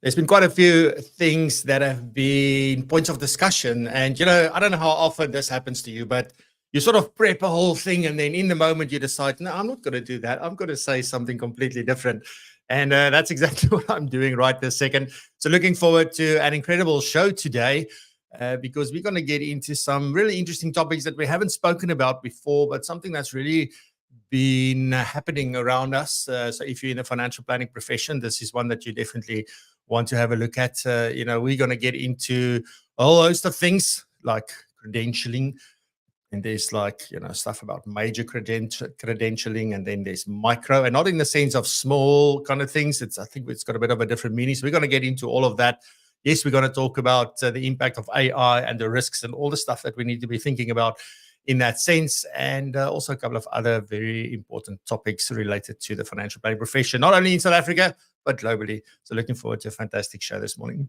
There's been quite a few things that have been points of discussion. And, I don't know how often this happens to you, but you sort of prep a whole thing. And then in the moment you decide, no, I'm not going to do that. I'm going to say something completely different. And that's exactly what I'm doing right this second. So looking forward to an incredible show today because we're going to get into some really interesting topics that we haven't spoken about before, but something that's really been happening around us. So if you're in the financial planning profession, this is one that you definitely want to have a look at. We're going to get into a whole host of things like credentialing, and there's stuff about major credentialing, and then there's micro, and not in the sense of small kind of things. I think it's got a bit of a different meaning. So we're going to get into all of that. Yes, we're going to talk about the impact of AI and the risks and all the stuff that we need to be thinking about in that sense, and also a couple of other very important topics related to the financial planning profession, not only in South Africa, but globally. So looking forward to a fantastic show this morning.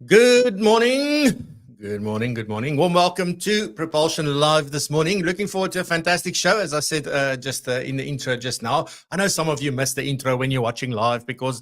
Good morning. Good morning. Good morning. Warm welcome to Propulsion Live this morning. Looking forward to a fantastic show. As I said in the intro just now, I know some of you missed the intro when you're watching live because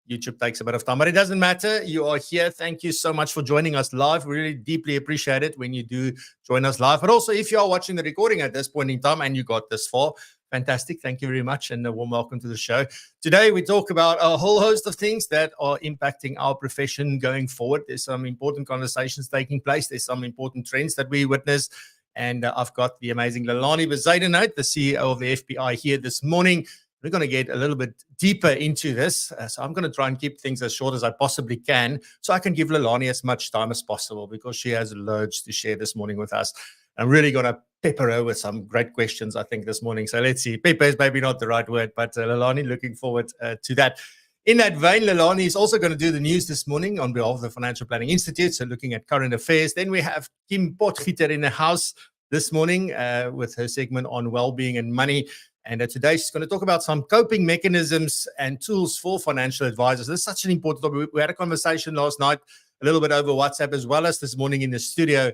YouTube takes a bit of time, but it doesn't matter. You are here. Thank you so much for joining us live. We really deeply appreciate it when you do join us live. But also, if you are watching the recording at this point in time and you got this far, fantastic. Thank you very much, and a warm welcome to the show. Today, we talk about a whole host of things that are impacting our profession going forward. There's some important conversations taking place. There's some important trends that we witness. And I've got the amazing Lelané Bezuidenhout, the CEO of the FPI, here this morning. We're going to get a little bit deeper into this. So I'm going to try and keep things as short as I possibly can so I can give Lelané as much time as possible because she has loads to share this morning with us. I'm really going to pepper her with some great questions, I think, this morning. So let's see. Pepper is maybe not the right word, but Lelané, looking forward to that. In that vein, Lelané is also going to do the news this morning on behalf of the Financial Planning Institute, so looking at current affairs. Then we have Kim Potgieter in the house this morning with her segment on well-being and money. And today she's going to talk about some coping mechanisms and tools for financial advisors. This is such an important topic. We had a conversation last night, a little bit over WhatsApp, as well as this morning in the studio.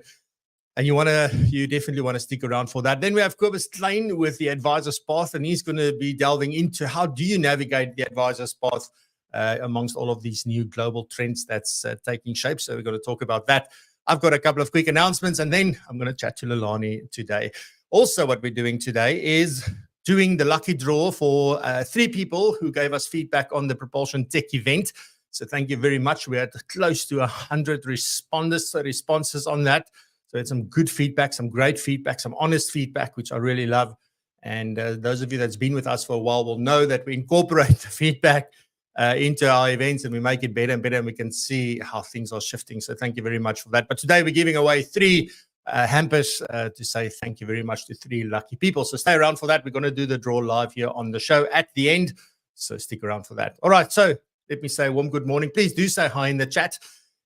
And you definitely want to stick around for that. Then we have Kobus Klein with the Advisor's Path, and he's going to be delving into how do you navigate the Advisor's Path amongst all of these new global trends that's taking shape. So we're going to talk about that. I've got a couple of quick announcements, and then I'm going to chat to Lelané today. Also, what we're doing today is doing the lucky draw for 3 people who gave us feedback on the Propulsion Tech event. So thank you very much. We had close to 100 responses on that. So it's some good feedback, some great feedback, some honest feedback, which I really love. And those of you that's been with us for a while will know that we incorporate the feedback into our events and we make it better and better, and we can see how things are shifting. So thank you very much for that. But today we're giving away 3 hampers to say thank you very much to 3 lucky people. So stay around for that. We're going to do the draw live here on the show at the end. So stick around for that. All right. So let me say a warm good morning. Please do say hi in the chat.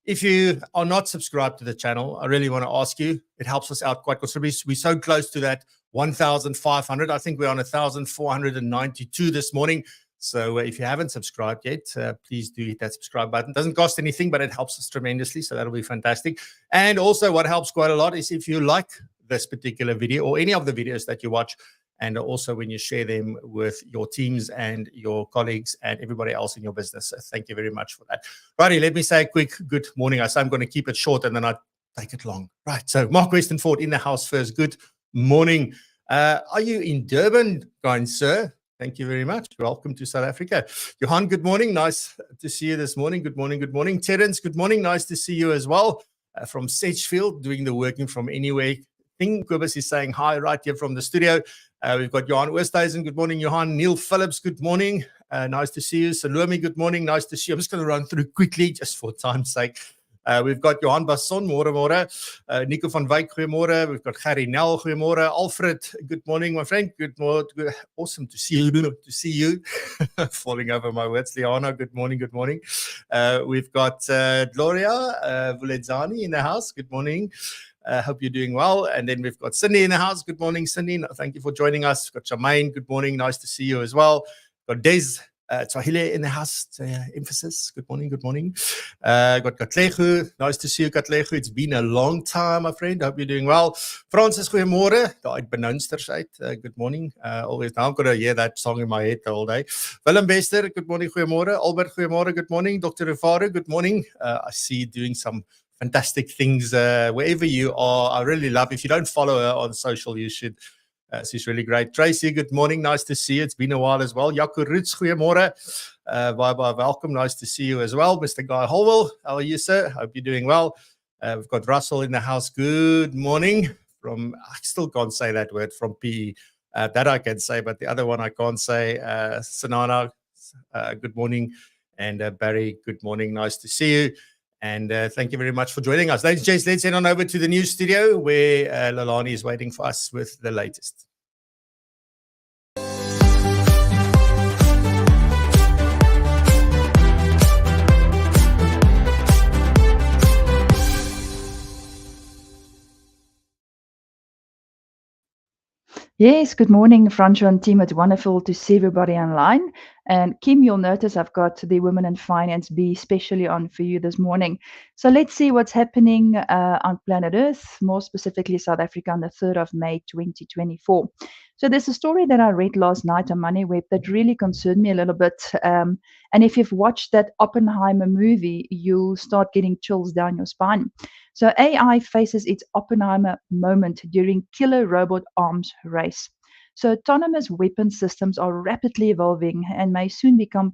If you are not subscribed to the channel, I really want to ask you, it helps us out quite considerably. We're so close to that 1,500. I think we're on 1,492 this morning. So if you haven't subscribed yet, please do hit that subscribe button. It doesn't cost anything, but it helps us tremendously. So that'll be fantastic. And also what helps quite a lot is if you like this particular video or any of the videos that you watch, and also when you share them with your teams and your colleagues and everybody else in your business. So thank you very much for that. Righty, let me say a quick good morning. I say I'm going to keep it short and then I take it long. Right, so Mark Westenford in the house first. Good morning. Are you in Durban, kind sir? Thank you very much. Welcome to South Africa. Johan, good morning. Nice to see you this morning. Good morning. Good morning. Terence, good morning. Nice to see you as well. From Sedgefield, doing the working from anywhere thing. Kobus is saying hi right here from the studio. We've got Johan Oosthuizen. Good morning, Johan. Neil Phillips, good morning. Nice to see you. Salome, good morning. Nice to see you. I'm just going to run through quickly just for time's sake. We've got Johan Basson, môre môre. Nico van Wyk, goeiemôre. We've got Gary Nel, goeiemôre. Alfred, good morning, my friend. Good morning. Awesome to see you. Falling over my words. Liana, good morning, good morning. We've got Gloria Vuledzani in the house. Good morning. Hope you're doing well. And then we've got Cindy in the house. Good morning, Cindy. Thank you for joining us. We've got Charmaine. Good morning. Nice to see you as well. We've got Des Swahili in the house. Emphasis. Good morning. Good morning. Got Katlego. Nice to see you, Katlego. It's been a long time, my friend. Hope you're doing well. Francis, goeiemôre. Uit Benunsters uit. Good morning. Always now I'm going to hear that song in my head all day. Willem Bester. Good morning. Goeiemôre. Albert, goeiemôre. Good morning. Dr. Rufaro. Good morning. I see you doing some fantastic things wherever you are. I really love. If you don't follow her on social, you should. She's really great. Tracy, good morning. Nice to see you. It's been a while as well. Jaco Roots, goeiemôre. Bye. Welcome. Nice to see you as well. Mr. Guy Holwell, how are you, sir? Hope you're doing well. We've got Russell in the house. Good morning. I still can't say that word, from PE. That I can say, but the other one I can't say. Sanana, good morning. And Barry, good morning. Nice to see you. And thank you very much for joining us. Ladies and gents, let's head on over to the news studio where Lelané is waiting for us with the latest. Yes, good morning, Franco and team. It's wonderful to see everybody online. And Kim, you'll notice I've got the Women in Finance B especially on for you this morning. So let's see what's happening on planet Earth, more specifically South Africa on the 3rd of May, 2024. So there's a story that I read last night on MoneyWeb that really concerned me a little bit. And if you've watched that Oppenheimer movie, you'll start getting chills down your spine. So AI faces its Oppenheimer moment during killer robot arms race. So autonomous weapon systems are rapidly evolving and may soon become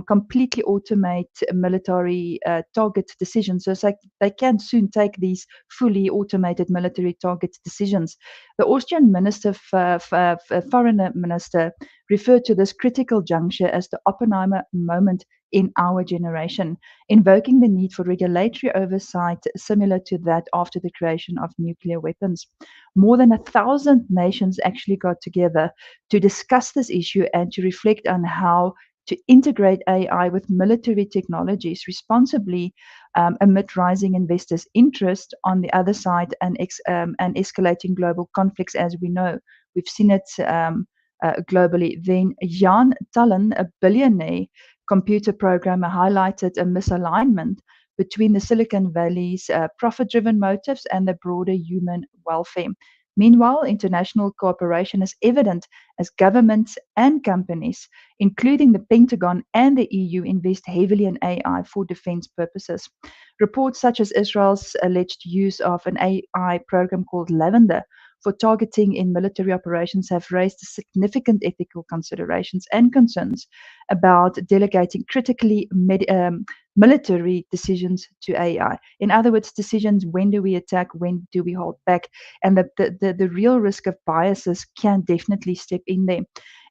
completely automate military target decisions. So they can soon take these fully automated military target decisions. The Austrian minister, foreign minister, referred to this critical juncture as the Oppenheimer moment in our generation, invoking the need for regulatory oversight similar to that after the creation of nuclear weapons. More than 1,000 nations actually got together to discuss this issue and to reflect on how to integrate AI with military technologies responsibly amid rising investors' interest on the other side and escalating global conflicts, as we know. We've seen it globally. Then Jan Tallinn, a billionaire computer programmer, highlighted a misalignment between the Silicon Valley's profit-driven motives and the broader human welfare. Meanwhile, international cooperation is evident as governments and companies, including the Pentagon and the EU, invest heavily in AI for defense purposes. Reports such as Israel's alleged use of an AI program called Lavender for targeting in military operations have raised significant ethical considerations and concerns about delegating critically military decisions to AI. In other words, decisions: when do we attack, when do we hold back, and the real risk of biases can definitely step in there.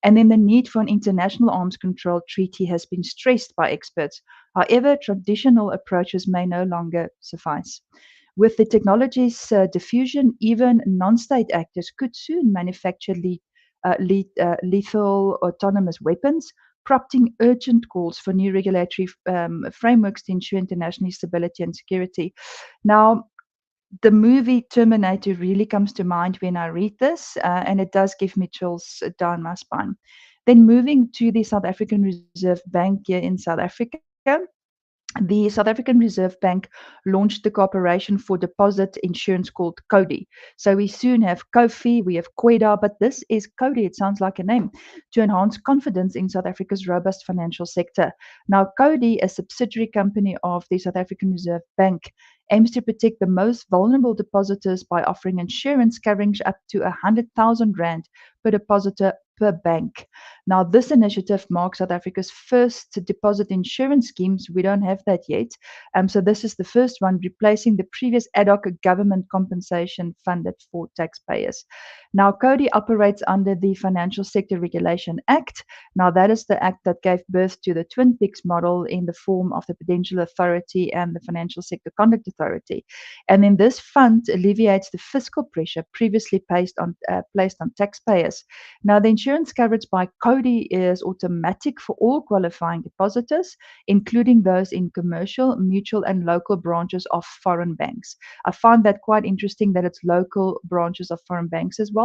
And then the need for an international arms control treaty has been stressed by experts. However, traditional approaches may no longer suffice. With the technology's diffusion, even non-state actors could soon manufacture lethal autonomous weapons, prompting urgent calls for new regulatory frameworks to ensure international stability and security. Now, the movie Terminator really comes to mind when I read this, and it does give me chills down my spine. Then moving to the South African Reserve Bank here in South Africa. The South African Reserve Bank launched the Corporation for Deposit Insurance called CODI. So we soon have COFI, we have COIDA, but this is CODI, it sounds like a name, to enhance confidence in South Africa's robust financial sector. Now, CODI, a subsidiary company of the South African Reserve Bank, aims to protect the most vulnerable depositors by offering insurance coverage up to 100,000 Rand per depositor per bank. Now, this initiative marks South Africa's first deposit insurance schemes. We don't have that yet. So this is the first one, replacing the previous ad hoc government compensation funded for taxpayers. Now, CODI operates under the Financial Sector Regulation Act. Now, that is the act that gave birth to the Twin Peaks model in the form of the Prudential Authority and the Financial Sector Conduct Authority. And then this fund alleviates the fiscal pressure previously placed on taxpayers. Now, the insurance coverage by CODI is automatic for all qualifying depositors, including those in commercial, mutual, and local branches of foreign banks. I find that quite interesting that it's local branches of foreign banks as well.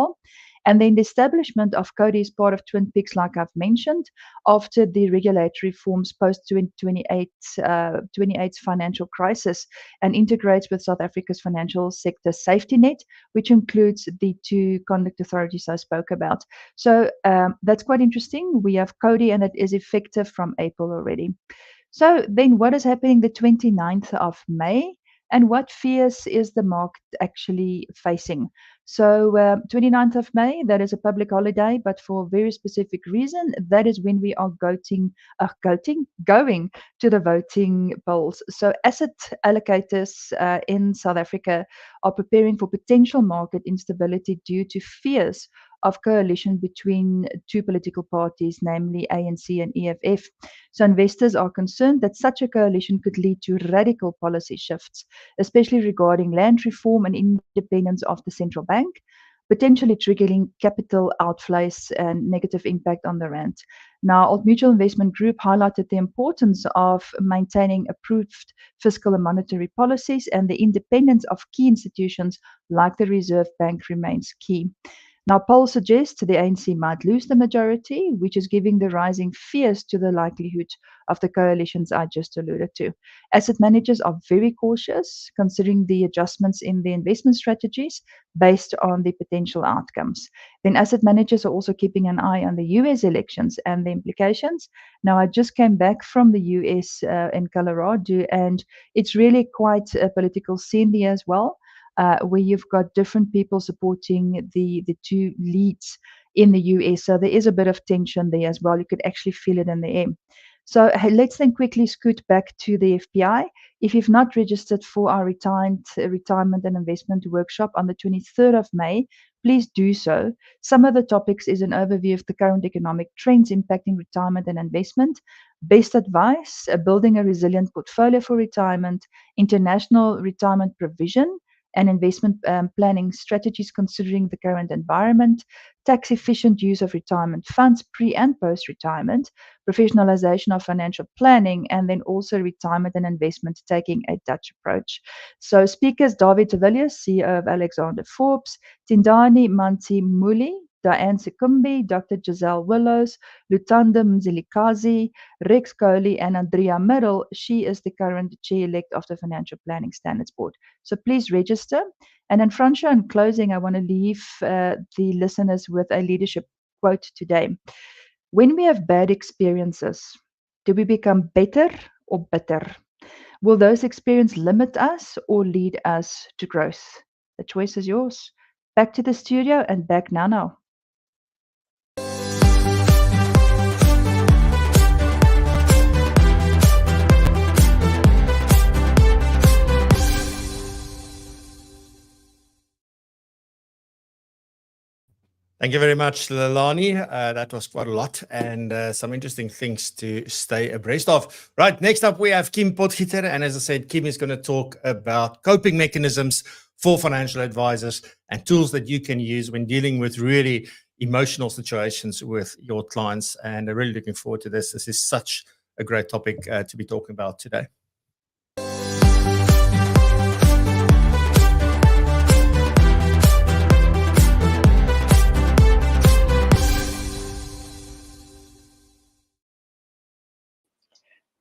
And then the establishment of CODI is part of Twin Peaks, like I've mentioned, after the regulatory reforms post-28's financial crisis, and integrates with South Africa's financial sector safety net, which includes the two conduct authorities I spoke about. So that's quite interesting. We have CODI, and it is effective from April already. So then what is happening the 29th of May? And what fears is the market actually facing? So 29th of May, that is a public holiday, but for a very specific reason. That is when we are going to the voting polls. So asset allocators in South Africa are preparing for potential market instability due to fears of coalition between two political parties, namely ANC and EFF. So investors are concerned that such a coalition could lead to radical policy shifts, especially regarding land reform and independence of the central bank, potentially triggering capital outflows and negative impact on the rand. Now, Old Mutual Investment Group highlighted the importance of maintaining approved fiscal and monetary policies, and the independence of key institutions like the Reserve Bank remains key. Now, polls suggest the ANC might lose the majority, which is giving the rising fears to the likelihood of the coalitions I just alluded to. Asset managers are very cautious, considering the adjustments in the investment strategies based on the potential outcomes. Then asset managers are also keeping an eye on the US elections and the implications. Now, I just came back from the US in Colorado, and it's really quite a political scene there as well. Where you've got different people supporting the two leads in the US. So there is a bit of tension there as well. You could actually feel it in the air. So let's then quickly scoot back to the FPI. If you've not registered for our retirement and investment workshop on the 23rd of May, please do so. Some of the topics is an overview of the current economic trends impacting retirement and investment, best advice, building a resilient portfolio for retirement, international retirement provision, and investment planning strategies considering the current environment, tax-efficient use of retirement funds pre- and post-retirement, professionalization of financial planning, and then also retirement and investment taking a Dutch approach. So speakers, David de Villiers, CEO of Alexander Forbes, Tindani Manti Muli, Diane Sekumbi, Dr. Giselle Willows, Lutanda Mzilikazi, Rex Coley, and Andrea Middle. She is the current chair-elect of the Financial Planning Standards Board. So please register. And then, Fransha, in closing, I want to leave the listeners with a leadership quote today. When we have bad experiences, do we become better or bitter? Will those experiences limit us or lead us to growth? The choice is yours. Back to the studio and back now. Thank you very much, Lelané. That was quite a lot, and some interesting things to stay abreast of. Right, next up we have Kim Potgieter, and as I said, Kim is going to talk about coping mechanisms for financial advisors and tools that you can use when dealing with really emotional situations with your clients. And I'm really looking forward to this. This is such a great topic to be talking about today.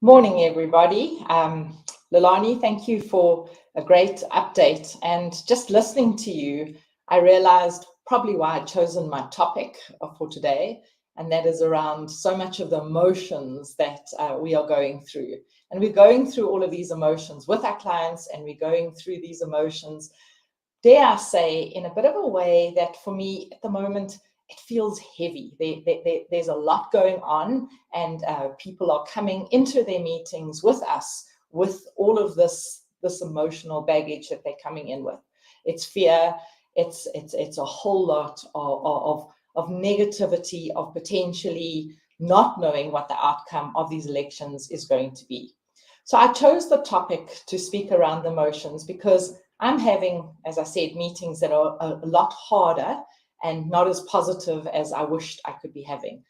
Morning, everybody. Lelané, thank you for a great update. And just listening to you, I realized probably why I'd chosen my topic for today, and that is around so much of the emotions that we are going through. And we're going through all of these emotions with our clients, and we're going through these emotions, dare I say, in a bit of a way that for me at the moment, it feels heavy. There's a lot going on, and people are coming into their meetings with us with all of this emotional baggage that they're coming in with. It's fear, It's a whole lot of negativity, of potentially not knowing what the outcome of these elections is going to be. So I chose the topic to speak around the emotions because I'm having, as I said, meetings that are a lot harder and not as positive as I wished I could be having.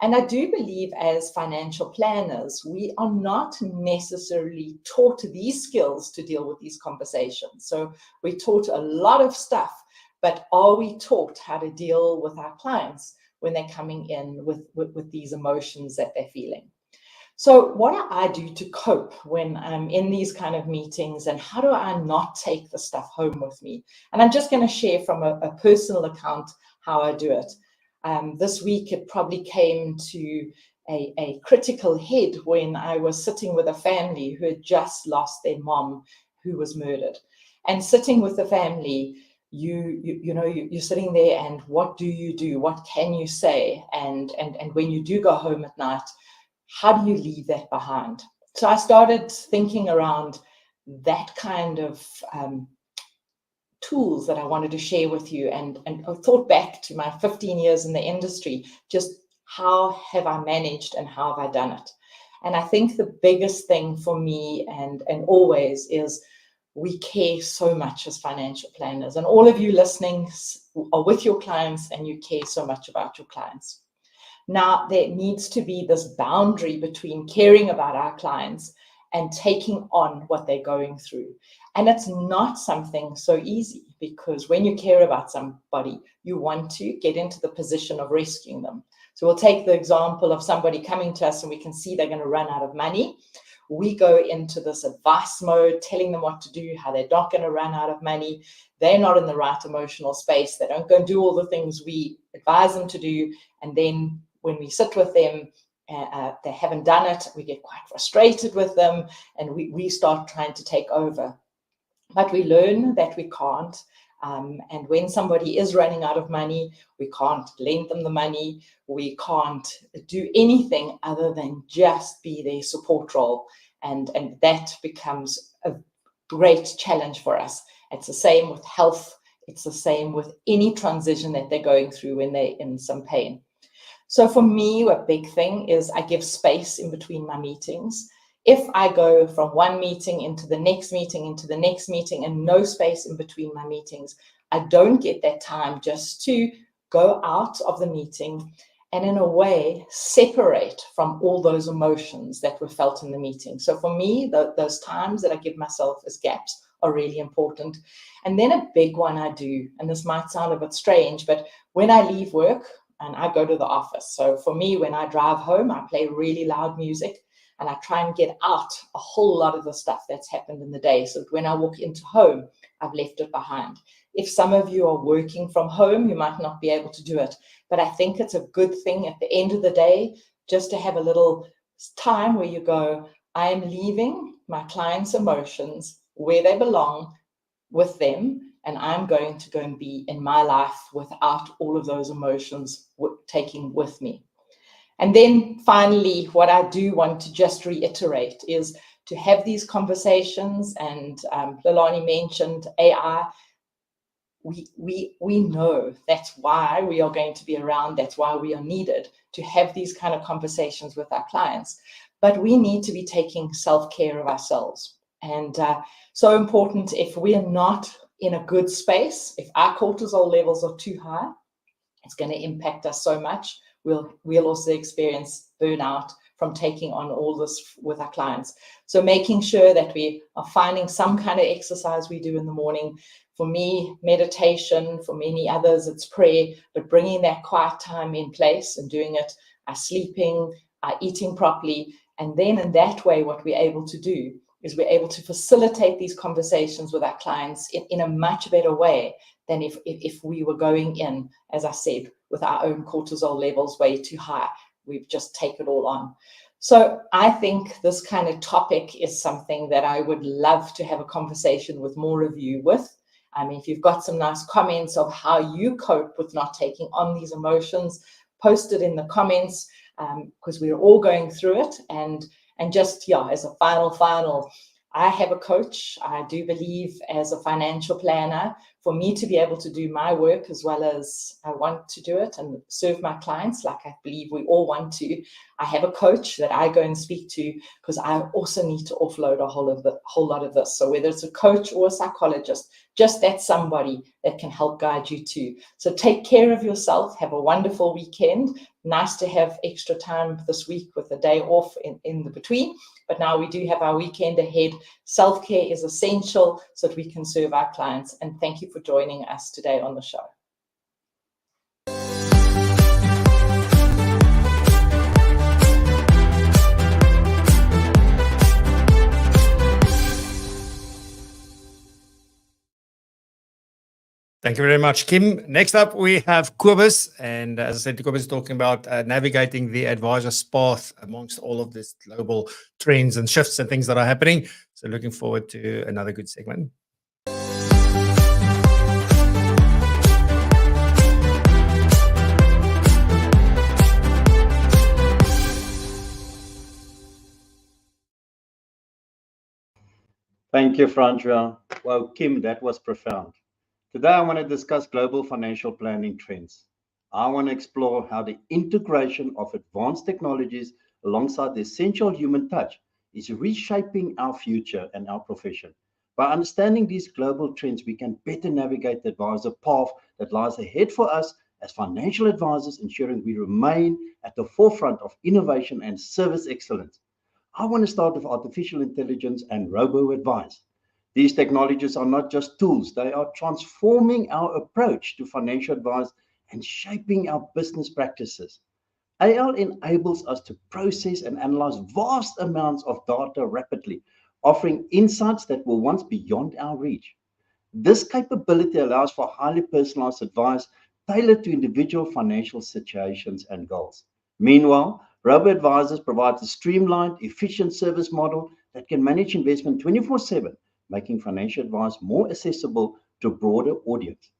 And I do believe as financial planners, we are not necessarily taught these skills to deal with these conversations. So we're taught a lot of stuff, but are we taught how to deal with our clients when they're coming in with these emotions that they're feeling? So what do I do to cope when I'm in these kind of meetings, and how do I not take the stuff home with me? And I'm just going to share from a personal account how I do it. This week, it probably came to a critical head when I was sitting with a family who had just lost their mom who was murdered. And sitting with the family, you're sitting there, and what do you do? What can you say? And when you do go home at night, how do you leave that behind? So I started thinking around that kind of tools that I wanted to share with you, and I thought back to my 15 years in the industry, just how have I managed and how have I done it? And I think the biggest thing for me and always is we care so much as financial planners, and all of you listening are with your clients and you care so much about your clients. Now, there needs to be this boundary between caring about our clients and taking on what they're going through. And it's not something so easy, because when you care about somebody, you want to get into the position of rescuing them. So we'll take the example of somebody coming to us and we can see they're going to run out of money. We go into this advice mode, telling them what to do, how they're not going to run out of money. They're not in the right emotional space. They don't go and do all the things we advise them to do. And then when we sit with them, they haven't done it, we get quite frustrated with them, and we start trying to take over. But we learn that we can't. And when somebody is running out of money, we can't lend them the money. We can't do anything other than just be their support role. And that becomes a great challenge for us. It's the same with health. It's the same with any transition that they're going through when they're in some pain. So for me, a big thing is I give space in between my meetings. If I go from one meeting into the next meeting, into the next meeting, and no space in between my meetings, I don't get that time just to go out of the meeting and in a way separate from all those emotions that were felt in the meeting. So for me, those times that I give myself as gaps are really important. And then a big one I do, and this might sound a bit strange, but when I leave work and I go to the office. So for me, when I drive home, I play really loud music and I try and get out a whole lot of the stuff that's happened in the day, so that when I walk into home, I've left it behind. If some of you are working from home, you might not be able to do it, but I think it's a good thing at the end of the day just to have a little time where you go, I am leaving my clients' emotions where they belong with them, and I'm going to go and be in my life without all of those emotions taking with me. And then finally, what I do want to just reiterate is to have these conversations, and Lelané mentioned AI. We know that's why we are going to be around, that's why we are needed to have these kind of conversations with our clients. But we need to be taking self-care of ourselves. And so important, if we are not in a good space, if our cortisol levels are too high, it's going to impact us so much. We'll also experience burnout from taking on all this with our clients. So making sure that we are finding some kind of exercise we do in the morning. For me, meditation. For many others, it's prayer. But bringing that quiet time in place and doing it, sleeping, eating properly. And then in that way, what we're able to do is we're able to facilitate these conversations with our clients in a much better way than if we were going in, as I said, with our own cortisol levels way too high. We've just taken it all on. So I think this kind of topic is something that I would love to have a conversation with more of you with. I mean, if you've got some nice comments of how you cope with not taking on these emotions, post it in the comments, because we're all going through it. And just, yeah, as a final, I have a coach. I do believe, as a financial planner, for me to be able to do my work as well as I want to do it and serve my clients, like I believe we all want to, I have a coach that I go and speak to, because I also need to offload a whole lot of this. So whether it's a coach or a psychologist, just that's somebody that can help guide you too. So take care of yourself. Have a wonderful weekend. Nice to have extra time this week with a day off in the between. But now we do have our weekend ahead. Self-care is essential so that we can serve our clients. And thank you for joining us today on the show. Thank you very much, Kim. Next up, we have Kobus. And as I said, Kobus is talking about navigating the advisor's path amongst all of these global trends and shifts and things that are happening. So looking forward to another good segment. Thank you, Francois. Well, Kim, that was profound. Today, I want to discuss global financial planning trends. I want to explore how the integration of advanced technologies alongside the essential human touch is reshaping our future and our profession. By understanding these global trends, we can better navigate the advisor path that lies ahead for us as financial advisors, ensuring we remain at the forefront of innovation and service excellence. I want to start with artificial intelligence and robo-advice. These technologies are not just tools, they are transforming our approach to financial advice and shaping our business practices. AI enables us to process and analyze vast amounts of data rapidly, offering insights that were once beyond our reach. This capability allows for highly personalized advice tailored to individual financial situations and goals. Meanwhile, robo-advisors provide a streamlined, efficient service model that can manage investment 24/7, making financial advice more accessible to a broader audience.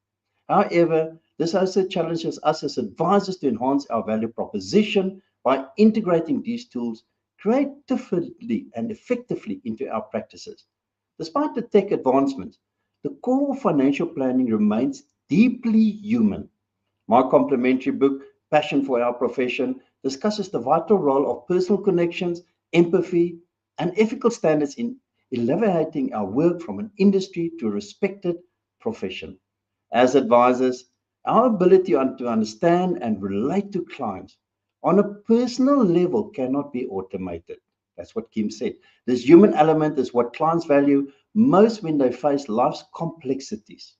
However, this also challenges us as advisors to enhance our value proposition by integrating these tools creatively and effectively into our practices. Despite the tech advancements, the core of financial planning remains deeply human. My complimentary book, Passion for Our Profession, discusses the vital role of personal connections, empathy, and ethical standards in elevating our work from an industry to a respected profession. As advisors, our ability to understand and relate to clients on a personal level cannot be automated. That's what Kim said. This human element is what clients value most when they face life's complexities.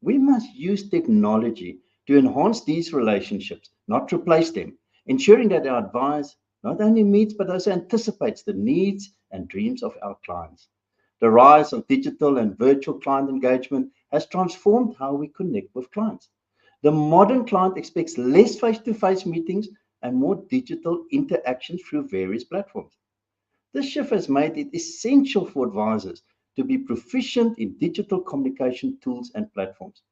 We must use technology to enhance these relationships, not replace them, ensuring that our advice not only meets but also anticipates the needs and dreams of our clients. The rise of digital and virtual client engagement has transformed how we connect with clients. The modern client expects less face-to-face meetings and more digital interactions through various platforms. This shift has made it essential for advisors to be proficient in digital communication tools and platforms.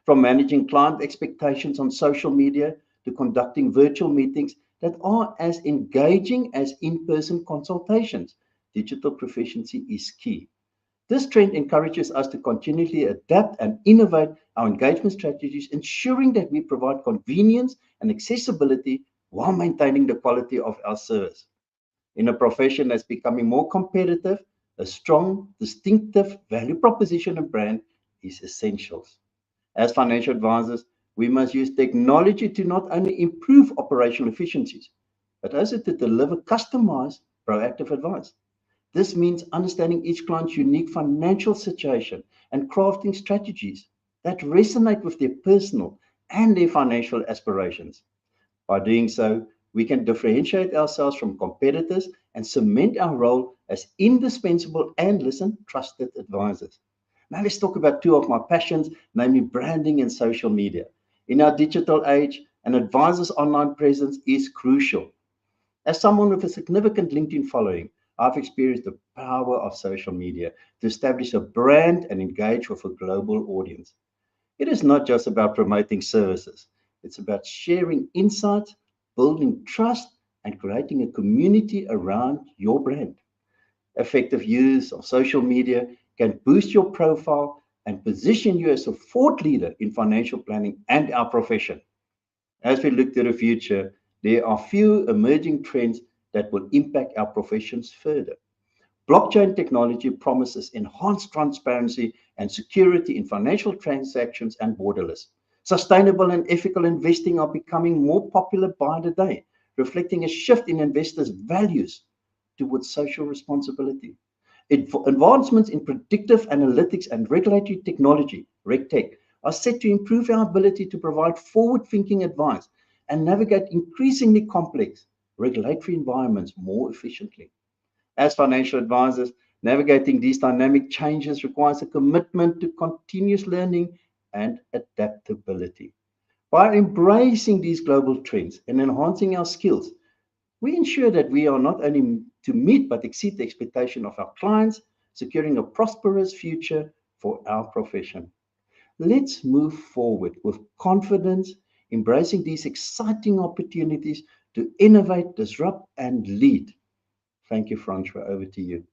From managing client expectations on social media to conducting virtual meetings that are as engaging as in-person consultations, digital proficiency is key. This trend encourages us to continually adapt and innovate our engagement strategies, ensuring that we provide convenience and accessibility while maintaining the quality of our service. In a profession that's becoming more competitive, a strong, distinctive value proposition and brand is essential. As financial advisors, we must use technology to not only improve operational efficiencies, but also to deliver customized, proactive advice. This means understanding each client's unique financial situation and crafting strategies that resonate with their personal and their financial aspirations. By doing so, we can differentiate ourselves from competitors and cement our role as indispensable and, listen, trusted advisors. Now let's talk about two of my passions, namely branding and social media. In our digital age, an advisor's online presence is crucial. As someone with a significant LinkedIn following, I've experienced the power of social media to establish a brand and engage with a global audience. It is not just about promoting services. It's about sharing insights, building trust, and creating a community around your brand. Effective use of social media can boost your profile and position you as a thought leader in financial planning and our profession. As we look to the future, there are few emerging trends that will impact our professions further. Blockchain technology promises enhanced transparency and security in financial transactions and borderless. Sustainable and ethical investing are becoming more popular by the day, reflecting a shift in investors' values towards social responsibility. Advancements in predictive analytics and regulatory technology, RegTech, are set to improve our ability to provide forward-thinking advice and navigate increasingly complex regulatory environments more efficiently. As financial advisors, navigating these dynamic changes requires a commitment to continuous learning and adaptability. By embracing these global trends and enhancing our skills, we ensure that we are not only to meet but exceed the expectation of our clients, securing a prosperous future for our profession. Let's move forward with confidence, embracing these exciting opportunities to innovate, disrupt, and lead. Thank you, Francois. Over to you.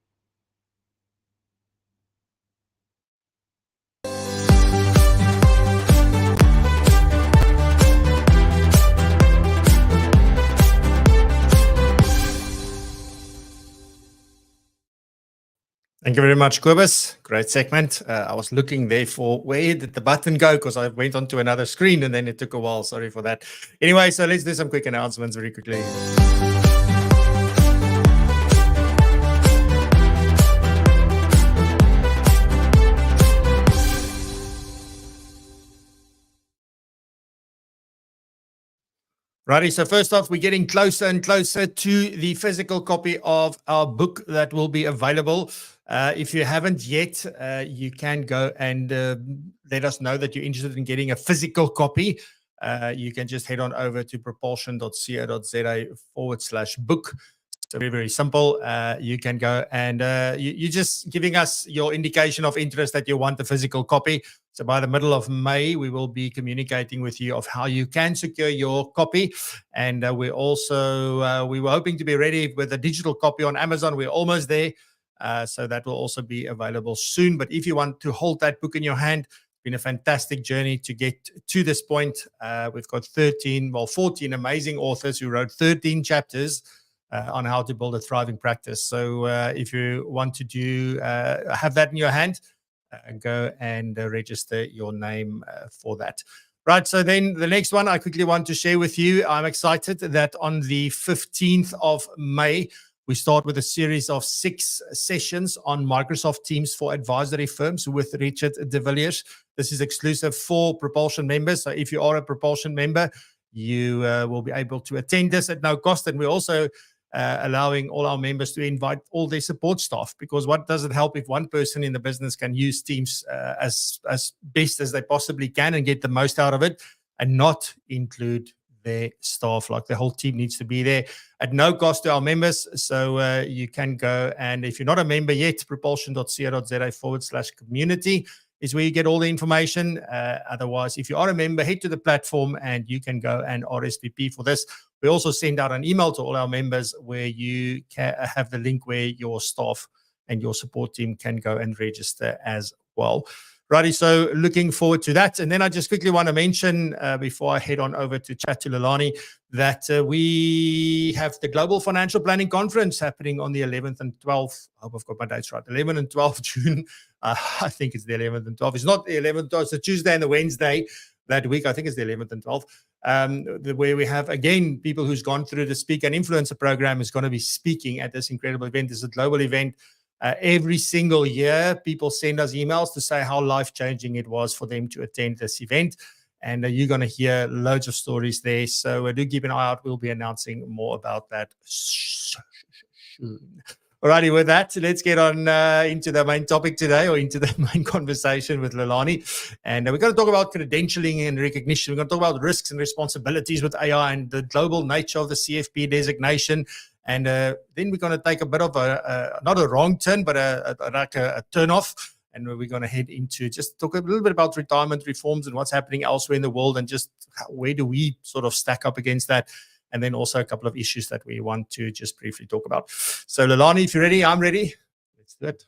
Thank you very much, Kobus. Great segment. I was looking there for where did the button go because I went onto another screen and then it took a while. Sorry for that. Anyway, so let's do some quick announcements very quickly. Righty, so first off, we're getting closer and closer to the physical copy of our book that will be available. If you haven't yet, you can go and let us know that you're interested in getting a physical copy. You can just head on over to propulsion.co.za/book. So very, very simple. You can go and you're just giving us your indication of interest that you want a physical copy. So by the middle of May, we will be communicating with you of how you can secure your copy. And we were hoping to be ready with a digital copy on Amazon. We're almost there. So that will also be available soon. But if you want to hold that book in your hand, it's been a fantastic journey to get to this point. We've got 14 amazing authors who wrote 13 chapters on how to build a thriving practice. So if you want to have that in your hand, go and register your name for that. Right, so then the next one I quickly want to share with you. I'm excited that on the 15th of May, we start with a series of 6 sessions on Microsoft Teams for advisory firms with Richard de Villiers. This is exclusive for Propulsion members. So if you are a Propulsion member, you will be able to attend this at no cost. And we're also allowing all our members to invite all their support staff, because what does it help if one person in the business can use Teams as best as they possibly can and get the most out of it and not include their staff? Like, the whole team needs to be there at no cost to our members. So you can go, and if you're not a member yet, propulsion.co.za/community is where you get all the information. Otherwise, if you are a member, head to the platform and you can go and RSVP for this. We also send out an email to all our members where you can have the link where your staff and your support team can go and register as well. Righty, so looking forward to that. And then I just quickly want to mention, before I head on over to chat to Lelané, that we have the Global Financial Planning Conference happening on the 11th and 12th. I hope I've got my dates right. 11th and 12th June. I think it's the 11th and 12th. It's not the 11th, it's the Tuesday and the Wednesday that week. I think it's the 11th and 12th, where we have, again, people who's gone through the Speak and Influencer program is going to be speaking at this incredible event. It's a global event. Every single year, people send us emails to say how life-changing it was for them to attend this event. And you're going to hear loads of stories there. So do keep an eye out. We'll be announcing more about that soon. Alrighty, with that, let's get on into the main topic today, or into the main conversation with Lelané. And we're going to talk about credentialing and recognition. We're going to talk about risks and responsibilities with AI and the global nature of the CFP designation. And then we're going to take a bit of not a wrong turn, but a turn off. And we're going to head into just talk a little bit about retirement reforms and what's happening elsewhere in the world, and just where do we sort of stack up against that. And then also a couple of issues that we want to just briefly talk about. So Lelané, if you're ready, I'm ready. Good.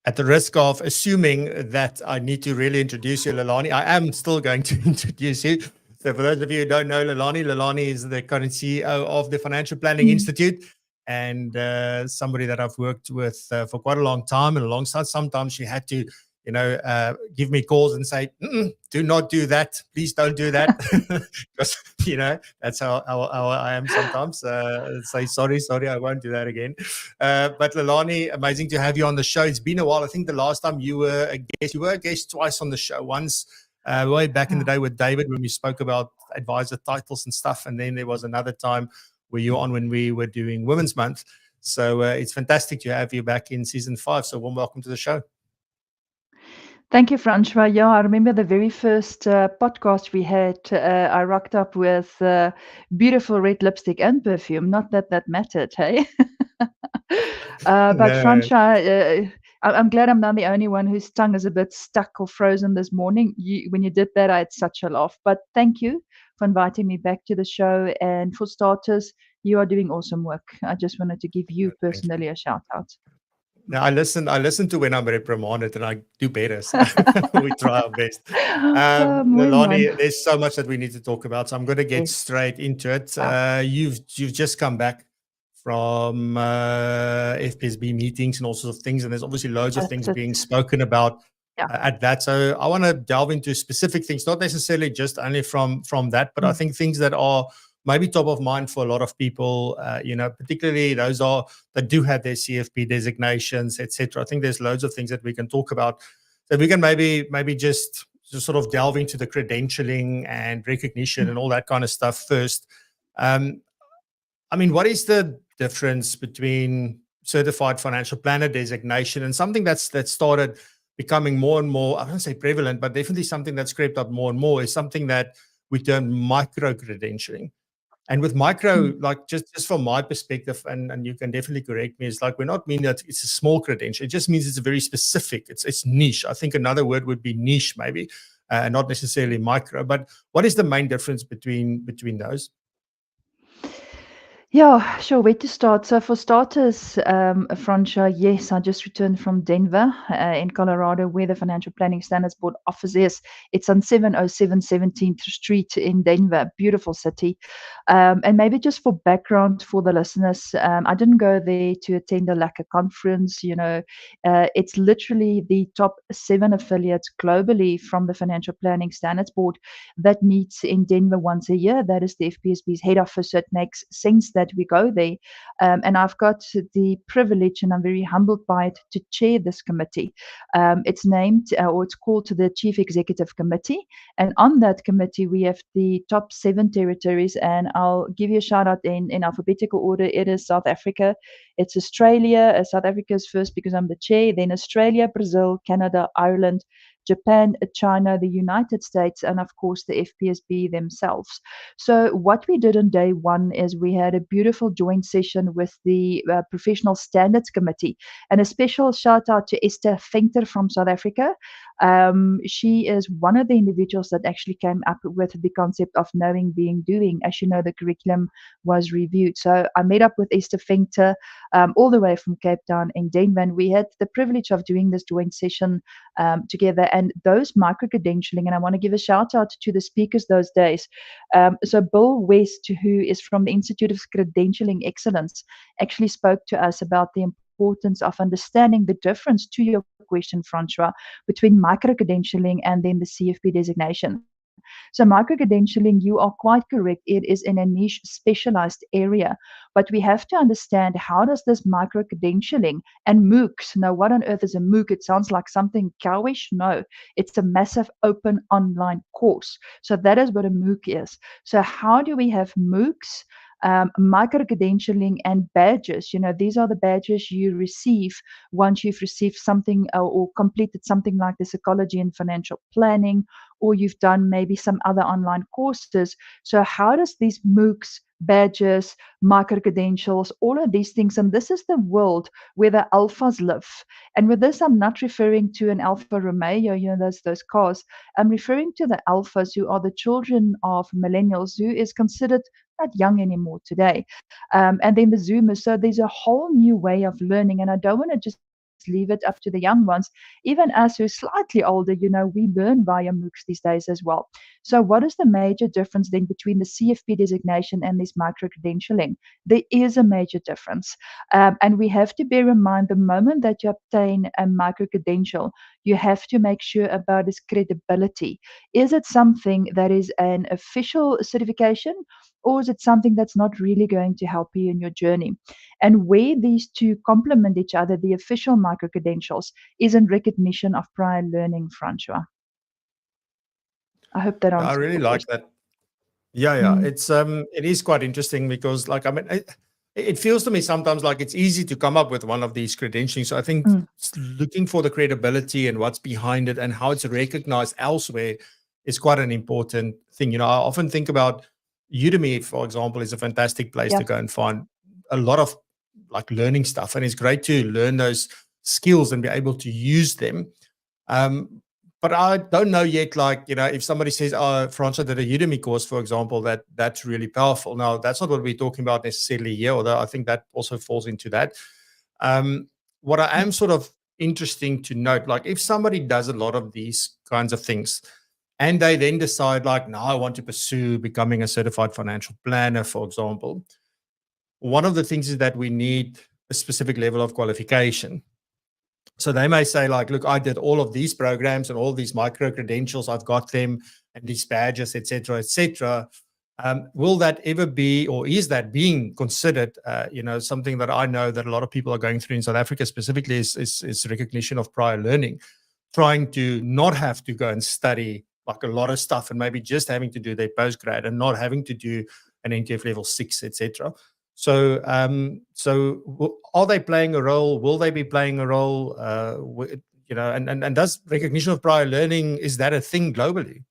At the risk of assuming that I need to really introduce you, Lelané, I am still going to introduce you. So for those of you who don't know Lelané is the current CEO of the Financial Planning Institute, and somebody that I've worked with for quite a long time. And alongside, sometimes she had to, give me calls and say, do not do that. Please don't do that. Because, that's how I am sometimes. Say, sorry, I won't do that again. But Lelané, amazing to have you on the show. It's been a while. I think the last time you were a guest twice on the show. Once way back in the day with David when we spoke about advisor titles and stuff. And then there was another time where you were on when we were doing Women's Month. So it's fantastic to have you back in season 5. So warm welcome to the show. Thank you, Francois. Yeah, I remember the very first podcast we had. I rocked up with beautiful red lipstick and perfume. Not that that mattered, hey? But No. Francois, I'm glad I'm not the only one whose tongue is a bit stuck or frozen this morning. When you did that, I had such a laugh. But thank you for inviting me back to the show. And for starters, you are doing awesome work. I just wanted to give you personally a shout out. Now I listen to when I'm reprimanded and I do better. So we try our best. Lelané, there's so much that we need to talk about. So I'm going to get straight into it. You've just come back from FPSB meetings and all sorts of things. And there's obviously loads of things being spoken about at that. So I want to delve into specific things, not necessarily just only from that, but I think things that are maybe top of mind for a lot of people, particularly those that do have their CFP designations, etc. I think there's loads of things that we can talk about. So we can maybe just sort of delve into the credentialing and recognition and all that kind of stuff first. What is the difference between certified financial planner designation and something that's started becoming more and more, I don't say prevalent, but definitely something that's crept up more and more, is something that we term micro-credentialing. And with micro, like just from my perspective, and you can definitely correct me, it's like we're not meaning that it's a small credential. It just means it's a very specific. It's niche. I think another word would be niche, maybe, not necessarily micro. But what is the main difference between those? Yeah, sure. Where to start? So for starters, Francois, yes, I just returned from Denver in Colorado, where the Financial Planning Standards Board office is. It's on 707 17th Street in Denver. Beautiful city. And maybe just for background for the listeners, I didn't go there to attend a LACA conference. It's literally the top 7 affiliates globally from the Financial Planning Standards Board that meets in Denver once a year. That is the FPSB's head office. So it makes sense that we go there. And I've got the privilege, and I'm very humbled by it, to chair this committee. It's named, or it's called the Chief Executive Committee. And on that committee, we have the top 7 territories. And I'll give you a shout out in alphabetical order. It is South Africa. It's Australia. South Africa is first because I'm the chair. Then Australia, Brazil, Canada, Ireland, Japan, China, the United States, and of course the FPSB themselves. So what we did on day one is we had a beautiful joint session with the Professional Standards Committee, and a special shout out to Esther Venter from South Africa. She is one of the individuals that actually came up with the concept of knowing, being, doing. As you know, the curriculum was reviewed. So I met up with Esther Venter all the way from Cape Town in Denver, and we had the privilege of doing this joint session together. And those micro-credentialing, and I want to give a shout out to the speakers those days. So Bill West, who is from the Institute of Credentialing Excellence, actually spoke to us about the importance of understanding the difference, to your question, Francois, between micro-credentialing and then the CFP designation. So micro-credentialing, you are quite correct. It is in a niche specialized area, but we have to understand, how does this micro-credentialing and MOOCs, now what on earth is a MOOC? It sounds like something cowish. No, it's a massive open online course. So that is what a MOOC is. So how do we have MOOCs, micro-credentialing, and badges? These are the badges you receive once you've received something or completed something like the psychology and financial planning, or you've done maybe some other online courses. So how does these MOOCs badges, micro-credentials, all of these things. And this is the world where the alphas live. And with this, I'm not referring to an Alfa Romeo, those cars. I'm referring to the alphas who are the children of millennials, who is considered not young anymore today. And then the Zoomers. So there's a whole new way of learning. And I don't want to just leave it up to the young ones. Even us who are slightly older, we learn via MOOCs these days as well. So what is the major difference then between the CFP designation and this micro-credentialing? There is a major difference. And we have to bear in mind the moment that you obtain a micro-credential, you have to make sure about its credibility. Is it something that is an official certification, or is it something that's not really going to help you in your journey? And where these two complement each other, the official micro-credentials is in recognition of prior learning, Francois. I hope that I answers really your like question. that. Yeah, Mm. it is quite interesting because, like, I mean, it feels to me sometimes like it's easy to come up with one of these credentialing. So I think looking for the credibility and what's behind it and how it's recognized elsewhere is quite an important thing. I often think about Udemy, for example, is a fantastic place to go and find a lot of like learning stuff, and it's great to learn those skills and be able to use them. But I don't know yet, like, if somebody says, oh, Francois did a Udemy course, for example, that's really powerful. Now, that's not what we're talking about necessarily here, although I think that also falls into that. What I am sort of interesting to note, like if somebody does a lot of these kinds of things and they then decide like, now I want to pursue becoming a certified financial planner, for example, one of the things is that we need a specific level of qualification. So they may say like, look, I did all of these programs and all these micro credentials, I've got them, and these badges, et cetera, et cetera. Will that ever be, or is that being considered, something that I know that a lot of people are going through in South Africa specifically is recognition of prior learning, trying to not have to go and study like a lot of stuff and maybe just having to do their postgrad and not having to do an NTF level 6, et cetera. So, are they playing a role? Will they be playing a role? And does recognition of prior learning, is that a thing globally?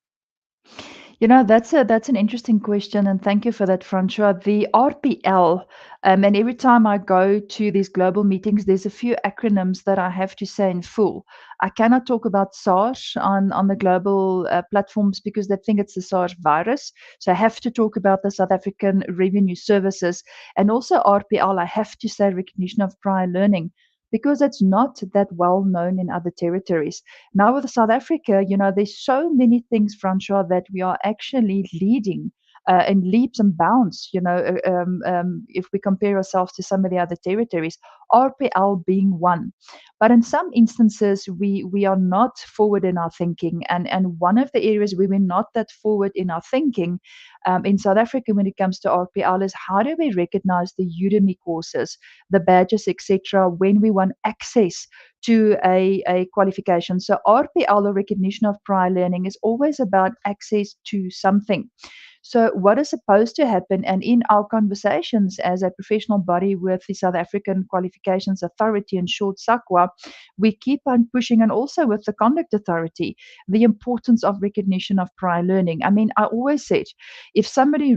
That's an interesting question, and thank you for that, Francois. The RPL, and every time I go to these global meetings, there's a few acronyms that I have to say in full. I cannot talk about SARS on the global platforms because they think it's the SARS virus. So I have to talk about the South African Revenue Services, and also RPL. I have to say recognition of prior learning, because it's not that well known in other territories. Now with South Africa, there's so many things, Francois, that we are actually leading in leaps and bounds. If we compare ourselves to some of the other territories, RPL being one. But in some instances, we are not forward in our thinking. And one of the areas where we're not that forward in our thinking in South Africa when it comes to RPL is how do we recognize the Udemy courses, the badges, etc., when we want access to a qualification. So RPL, or recognition of prior learning, is always about access to something. So what is supposed to happen, and in our conversations as a professional body with the South African Qualifications Authority, in short SAQA, we keep on pushing, and also with the Conduct Authority, the importance of recognition of prior learning. I mean, I always said, if somebody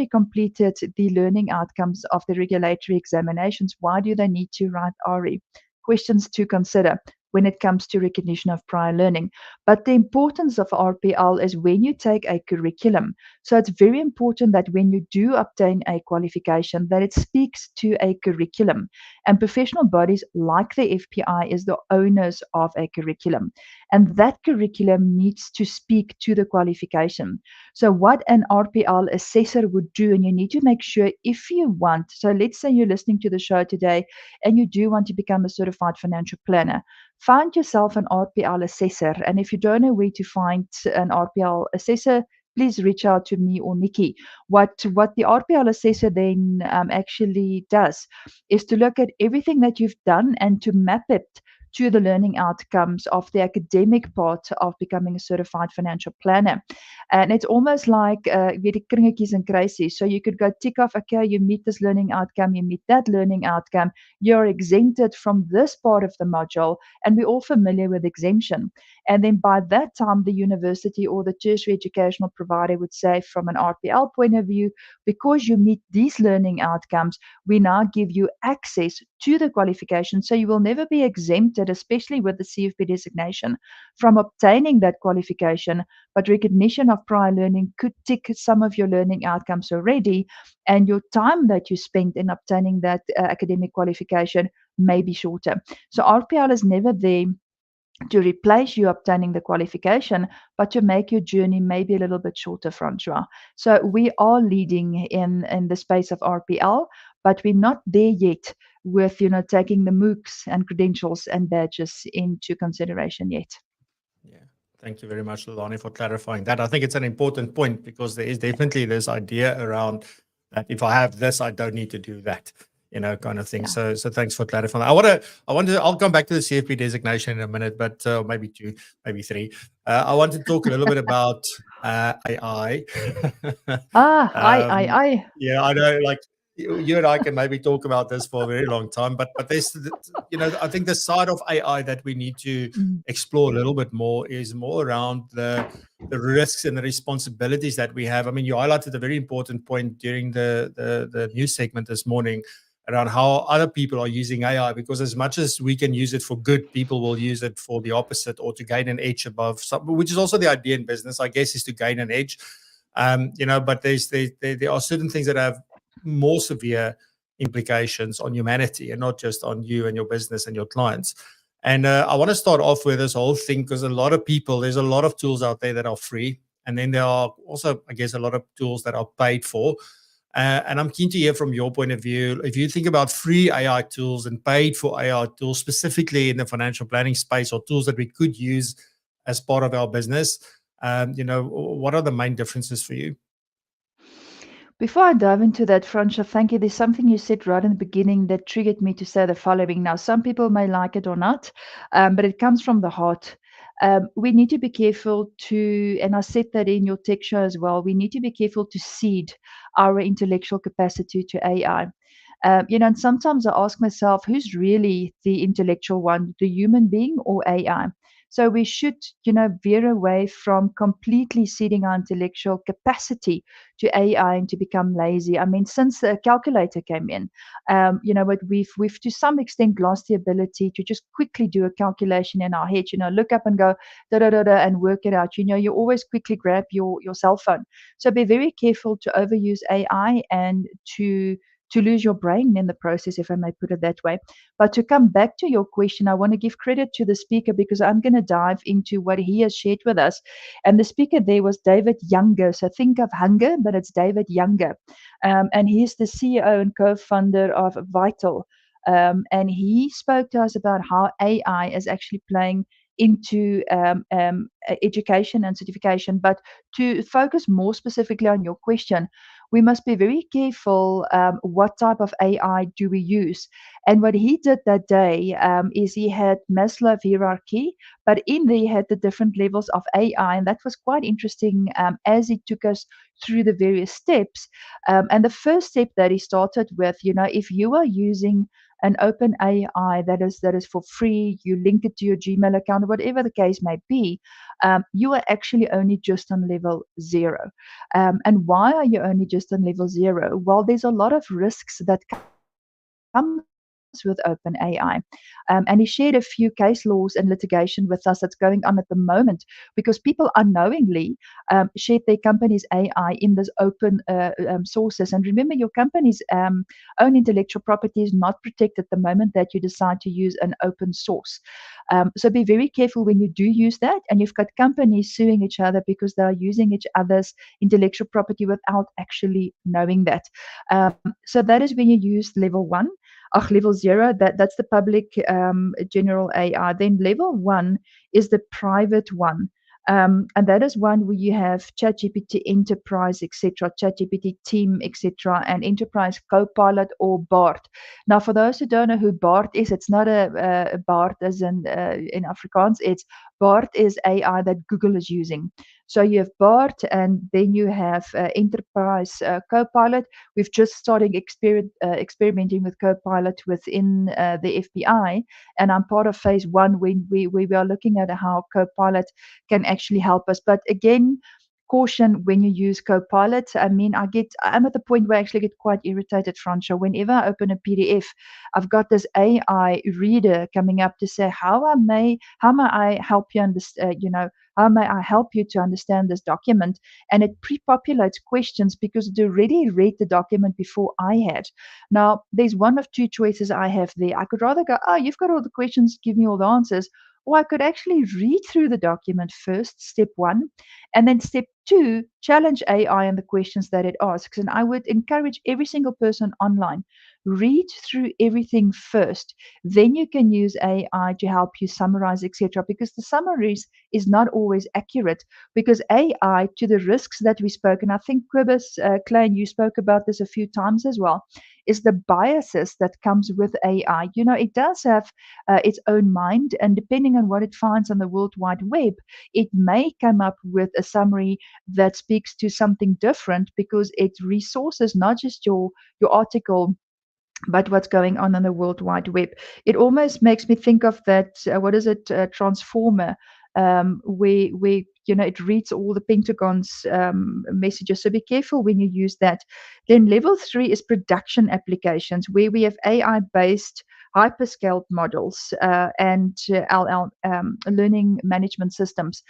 completed the learning outcomes of the regulatory examinations, why do they need to write RE? Questions to consider when it comes to recognition of prior learning. But the importance of RPL is when you take a curriculum. So it's very important that when you do obtain a qualification, that it speaks to a curriculum. And professional bodies like the FPI is the owners of a curriculum. And that curriculum needs to speak to the qualification. So what an RPL assessor would do, and you need to make sure if you want, so let's say you're listening to the show today and you do want to become a certified financial planner, find yourself an RPL assessor. And if you don't know where to find an RPL assessor, please reach out to me or Nikki. What the RPL assessor then actually does is to look at everything that you've done and to map it to the learning outcomes of the academic part of becoming a certified financial planner. And it's almost like weet die kringetjies and kruisies. So you could go tick off, okay, you meet this learning outcome, you meet that learning outcome, you're exempted from this part of the module, and we're all familiar with exemption. And then by that time, the university or the tertiary educational provider would say, from an RPL point of view, because you meet these learning outcomes, we now give you access to the qualification. So you will never be exempted, especially with the CFP designation, from obtaining that qualification. But recognition of prior learning could tick some of your learning outcomes already, and your time that you spent in obtaining that academic qualification may be shorter. So RPL is never there to replace you obtaining the qualification, but to make your journey maybe a little bit shorter, Francois. So we are leading in the space of RPL, but we're not there yet with taking the MOOCs and credentials and badges into consideration yet. Yeah. Thank you very much, Lelané, for clarifying that. I think it's an important point because there is definitely this idea around that if I have this, I don't need to do that, kind of thing. Yeah. So thanks for clarifying. I'll come back to the CFP designation in a minute, but maybe 2, maybe 3. I want to talk a little bit about AI. I. Yeah, I know, like you and I can maybe talk about this for a very long time, but there's, I think the side of AI that we need to explore a little bit more is more around the risks and the responsibilities that we have. I mean, you highlighted a very important point during the news segment this morning around how other people are using AI, because as much as we can use it for good, people will use it for the opposite or to gain an edge above something, which is also the idea in business, I guess, is to gain an edge. But there are certain things that have more severe implications on humanity and not just on you and your business and your clients. And I want to start off with this whole thing because there's a lot of tools out there that are free. And then there are also, I guess, a lot of tools that are paid for. And I'm keen to hear from your point of view, if you think about free AI tools and paid for AI tools, specifically in the financial planning space, or tools that we could use as part of our business, what are the main differences for you? Before I dive into that, Fransha, thank you. There's something you said right in the beginning that triggered me to say the following. Now, some people may like it or not, but it comes from the heart. We need to be careful to, and I said that in your tech show as well, we need to be careful to seed our intellectual capacity to AI. And sometimes I ask myself, who's really the intellectual one, the human being or AI? So we should, veer away from completely ceding our intellectual capacity to AI and to become lazy. I mean, since the calculator came in, but we've to some extent lost the ability to just quickly do a calculation in our head. Look up and go da da da da and work it out. You always quickly grab your cell phone. So be very careful to overuse AI and to lose your brain in the process, if I may put it that way. But to come back to your question, I want to give credit to the speaker because I'm going to dive into what he has shared with us. And the speaker there was David Younger. So think of hunger, but it's David Younger. And he's the CEO and co-founder of Vital. And he spoke to us about how AI is actually playing into education and certification. But to focus more specifically on your question, we must be very careful what type of AI do we use. And what he did that day is he had Maslow hierarchy, but in there he had the different levels of AI. And that was quite interesting as he took us through the various steps. And the first step that he started with, if you are using an open AI that is for free, you link it to your Gmail account, whatever the case may be, you are actually only just on level 0. And why are you only just on level 0? Well, there's a lot of risks that come with open AI. And he shared a few case laws and litigation with us that's going on at the moment because people unknowingly shared their company's AI in this open sources. And remember, your company's own intellectual property is not protected the moment that you decide to use an open source. So be very careful when you do use that. And you've got companies suing each other because they are using each other's intellectual property without actually knowing that. So that is when you use level 1. Level 0, that's the public general AI. Then level 1 is the private one. And that is one where you have ChatGPT Enterprise, etc., ChatGPT Team, etc., and Enterprise Copilot or BART. Now, for those who don't know who BART is, it's not a BART as in Afrikaans. It's BART is AI that Google is using. So you have BART, and then you have Enterprise Copilot. We've just started experimenting with Copilot within the FPI, and I'm part of phase one when we are looking at how Copilot can actually help us. But again, caution when you use Copilot. I mean, I'm at the point where I actually get quite irritated, Fransha. Whenever I open a PDF, I've got this AI reader coming up to say, how may I help you understand, how may I help you to understand this document? And it pre-populates questions because it already read the document before I had. Now, there's one of two choices I have there. I could rather go, oh, you've got all the questions, give me all the answers. Or I could actually read through the document first, step one, and then step two, challenge AI and the questions that it asks. And I would encourage every single person online, read through everything first. Then you can use AI to help you summarize, etc. Because the summaries is not always accurate. Because AI, to the risks that we spoke, and I think Quibus, Klein, you spoke about this a few times as well, is the biases that comes with AI. It does have its own mind, and depending on what it finds on the World Wide Web, it may come up with a summary that speaks to something different because it resources not just your article, but what's going on the World Wide Web. It almost makes me think of that, what is it, Transformer, where it reads all the Pentagon's messages. So be careful when you use that. Then level 3 is production applications, where we have AI-based hyperscaled models and LL learning management systems.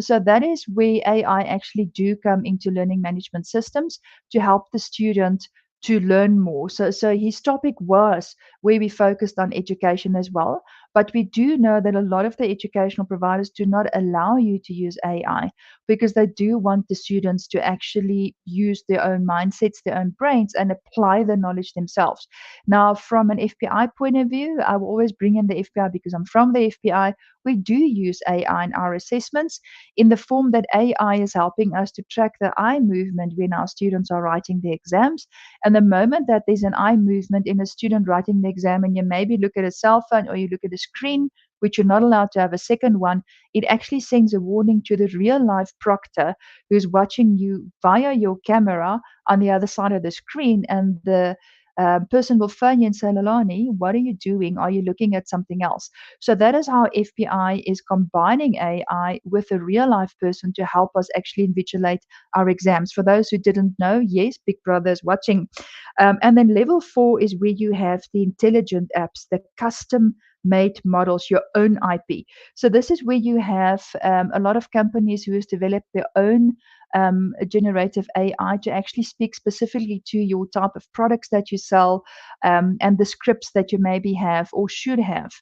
So that is where AI actually do come into learning management systems to help the student to learn more. So his topic was where we focused on education as well. But we do know that a lot of the educational providers do not allow you to use AI because they do want the students to actually use their own mindsets, their own brains, and apply the knowledge themselves. Now, from an FPI point of view, I will always bring in the FPI because I'm from the FPI. We do use AI in our assessments in the form that AI is helping us to track the eye movement when our students are writing the exams. And the moment that there's an eye movement in a student writing the exam, and you maybe look at a cell phone or you look at a screen, which you're not allowed to have a second one, it actually sends a warning to the real life proctor who's watching you via your camera on the other side of the screen. And the person will phone you and say, Lelané, what are you doing? Are you looking at something else? So that is how FPI is combining AI with a real life person to help us actually invigilate our exams. For those who didn't know, yes, Big Brother is watching. And then level 4 is where you have the intelligent apps, the custom made models, your own IP. So this is where you have a lot of companies who has developed their own generative AI to actually speak specifically to your type of products that you sell and the scripts that you maybe have or should have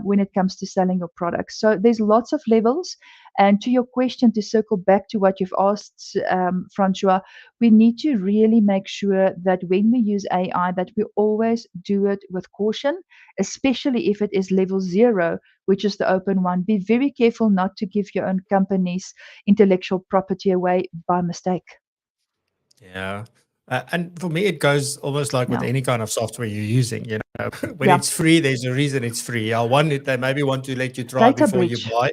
when it comes to selling your products. So there's lots of levels. And to your question, to circle back to what you've asked, Francois, we need to really make sure that when we use AI, that we always do it with caution, especially if it is level 0, which is the open one. Be very careful not to give your own company's intellectual property away by mistake. Yeah. And for me, it goes almost like with Yeah. any kind of software you're using. When Yeah. it's free, there's a reason it's free. They maybe want to let you try Data before you breach. buy.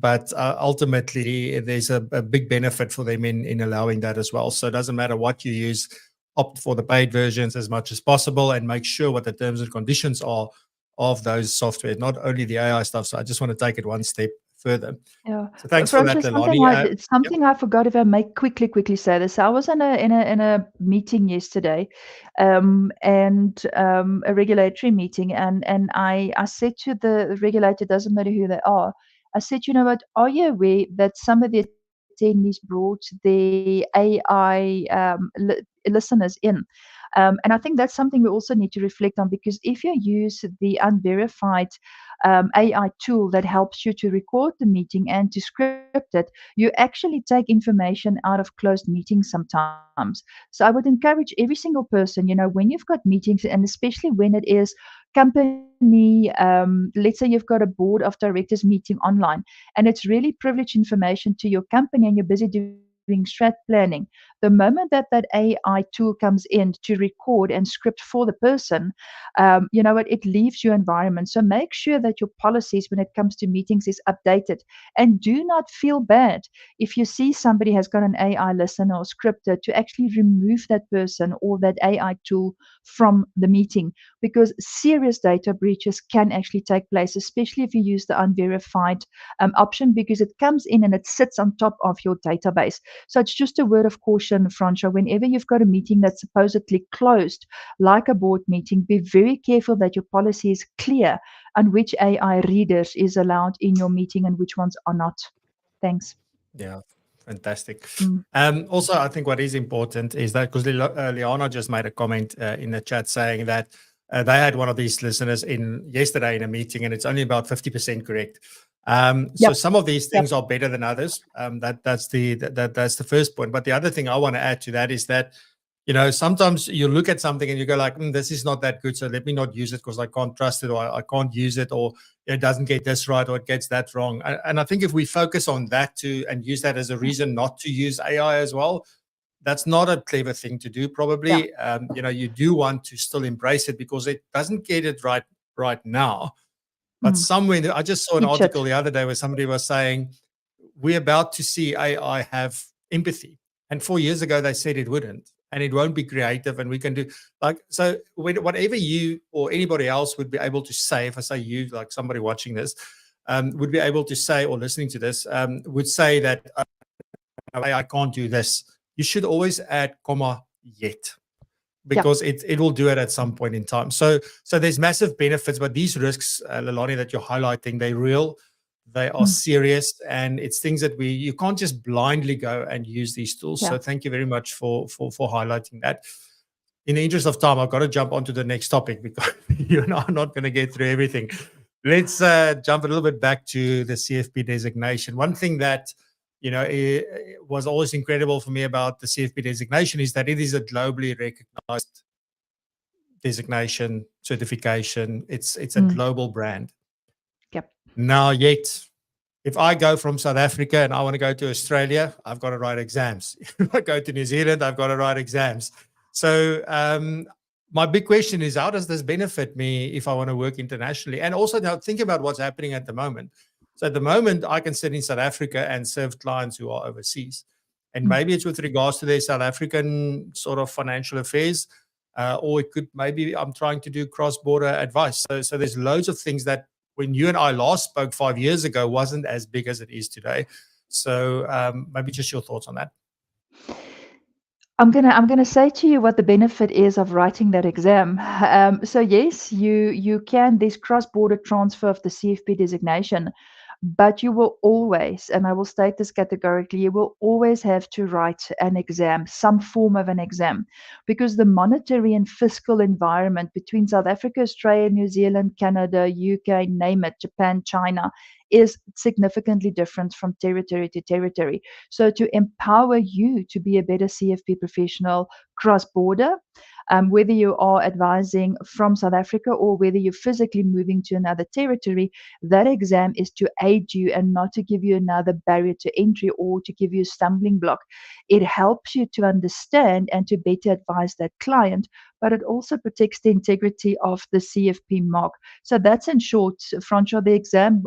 But ultimately, there's a big benefit for them in allowing that as well. So it doesn't matter what you use, opt for the paid versions as much as possible and make sure what the terms and conditions are of those software, not only the AI stuff. So I just want to take it one step further. Yeah, So thanks for that, Francis, Lelané. it's something I forgot if I may quickly say this. I was in a meeting yesterday, and a regulatory meeting, and I said to the regulator, doesn't matter who they are, I said, you know what, are you aware that some of the attendees brought the AI listeners in? And I think that's something we also need to reflect on, because if you use the unverified AI tool that helps you to record the meeting and to script it, you actually take information out of closed meetings sometimes. So I would encourage every single person, when you've got meetings, and especially when it is company, let's say you've got a board of directors meeting online, and it's really privileged information to your company and you're busy doing doing strat planning. The moment that that AI tool comes in to record and script for the person, you know what, it leaves your environment. So make sure that your policies when it comes to meetings is updated, and do not feel bad if you see somebody has got an AI listener or scripter to actually remove that person or that AI tool from the meeting, because serious data breaches can actually take place, especially if you use the unverified option, because it comes in and it sits on top of your database. So it's just a word of caution, Francois, whenever you've got a meeting that's supposedly closed, like a board meeting, be very careful that your policy is clear on which AI readers is allowed in your meeting and which ones are not. Thanks. Yeah, fantastic. Mm. Also, I think what is important is that because Liana just made a comment in the chat saying that they had one of these listeners in yesterday in a meeting, and it's only about 50% correct. So Yep. some of these things are better than others. That's the first point. But the other thing I want to add to that is that, you know, sometimes you look at something and you go like, this is not that good, so let me not use it because I can't trust it, or I can't use it, or it doesn't get this right, or it gets that wrong. And I think if we focus on that too and use that as a reason not to use AI as well, that's not a clever thing to do, probably. You know, you do want to still embrace it because it doesn't get it right now. But somewhere, I just saw an article the other day where somebody was saying, we're about to see AI have empathy. And 4 years ago, they said it wouldn't, and it won't be creative. And we can do so whatever you or anybody else would be able to say, if I say you, like somebody watching this, would be able to say or listening to this, would say that I can't do this. You should always add comma yet, because it will do it at some point in time. So there's massive benefits, but these risks, Lelané, that you're highlighting, they're real, they are serious, and it's things that you can't just blindly go and use these tools. So thank you very much for highlighting that. In the interest of time, I've got to jump onto the next topic because you and I are not going to get through everything. Let's jump a little bit back to the CFP designation. One thing that, you know, it was always incredible for me about the CFP designation is that it is a globally recognized designation, certification. It's a global brand. Yep. Now, yet, if I go from South Africa and I want to go to Australia, I've got to write exams. If I go to New Zealand, I've got to write exams. So my big question is, how does this benefit me if I want to work internationally? And also now think about what's happening at the moment. So at the moment, I can sit in South Africa and serve clients who are overseas. And maybe it's with regards to their South African sort of financial affairs, or it could maybe I'm trying to do cross-border advice. So there's loads of things that when you and I last spoke 5 years ago wasn't as big as it is today. So maybe just your thoughts on that. I'm gonna say to you what the benefit is of writing that exam. So yes, you can this cross-border transfer of the CFP designation, but you will always, and I will state this categorically, you will always have to write an exam, some form of an exam, because the monetary and fiscal environment between South Africa, Australia, New Zealand, Canada, UK, name it, Japan, China, is significantly different from territory to territory. So to empower you to be a better CFP professional cross-border, whether you are advising from South Africa or whether you're physically moving to another territory, that exam is to aid you and not to give you another barrier to entry or to give you a stumbling block. It helps you to understand and to better advise that client, but it also protects the integrity of the CFP mark. So that's in short, Francois, the exam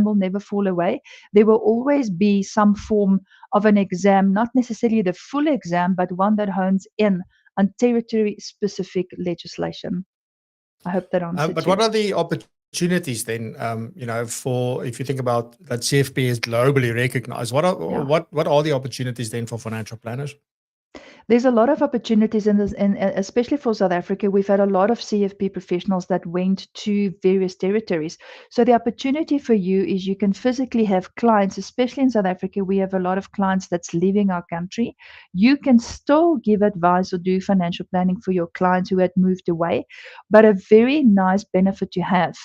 will never fall away. There will always be some form of an exam, not necessarily the full exam, but one that hones in on territory-specific legislation. I hope that answered But you. what are the opportunities then? You know, for if you think about that CFP is globally recognized, what are the opportunities then for financial planners? There's a lot of opportunities in this, and especially for South Africa, we've had a lot of CFP professionals that went to various territories. So the opportunity for you is you can physically have clients, especially in South Africa, we have a lot of clients that's leaving our country. You can still give advice or do financial planning for your clients who had moved away. But a very nice benefit to have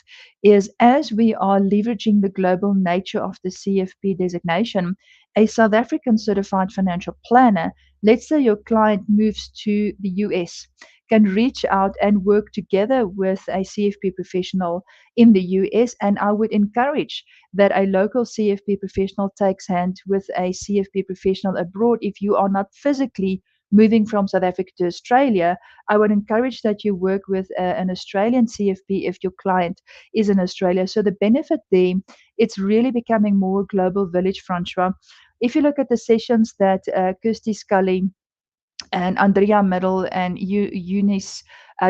is as we are leveraging the global nature of the CFP designation, a South African certified financial planner, let's say your client moves to the US, can reach out and work together with a CFP professional in the US. And I would encourage that a local CFP professional takes hand with a CFP professional abroad. If you are not physically moving from South Africa to Australia, I would encourage that you work with an Australian CFP if your client is in Australia. So the benefit there, it's really becoming more global village, Francois. If you look at the sessions that Kirsty Scully and Andrea Middle and Eunice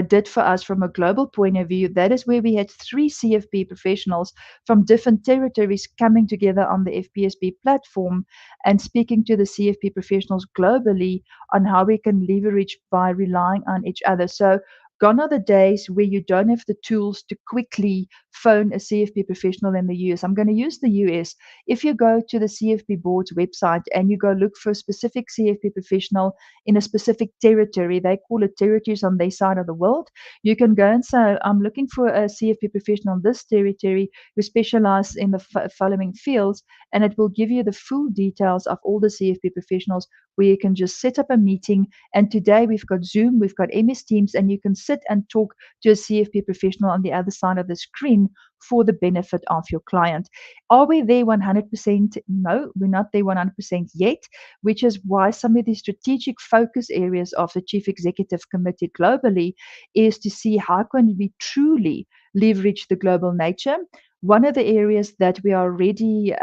did for us from a global point of view, that is where we had 3 CFP professionals from different territories coming together on the FPSB platform and speaking to the CFP professionals globally on how we can leverage by relying on each other. So gone are the days where you don't have the tools to quickly phone a CFP professional in the US. I'm going to use the US. If you go to the CFP board's website and you go look for a specific CFP professional in a specific territory, they call it territories on their side of the world. You can go and say, I'm looking for a CFP professional in this territory who specialize in the following fields, and it will give you the full details of all the CFP professionals where you can just set up a meeting. And today we've got Zoom, we've got MS Teams, and you can sit and talk to a CFP professional on the other side of the screen for the benefit of your client. Are we there 100%? No, we're not there 100% yet, which is why some of the strategic focus areas of the Chief Executive Committee globally is to see how can we truly leverage the global nature. One of the areas that we are already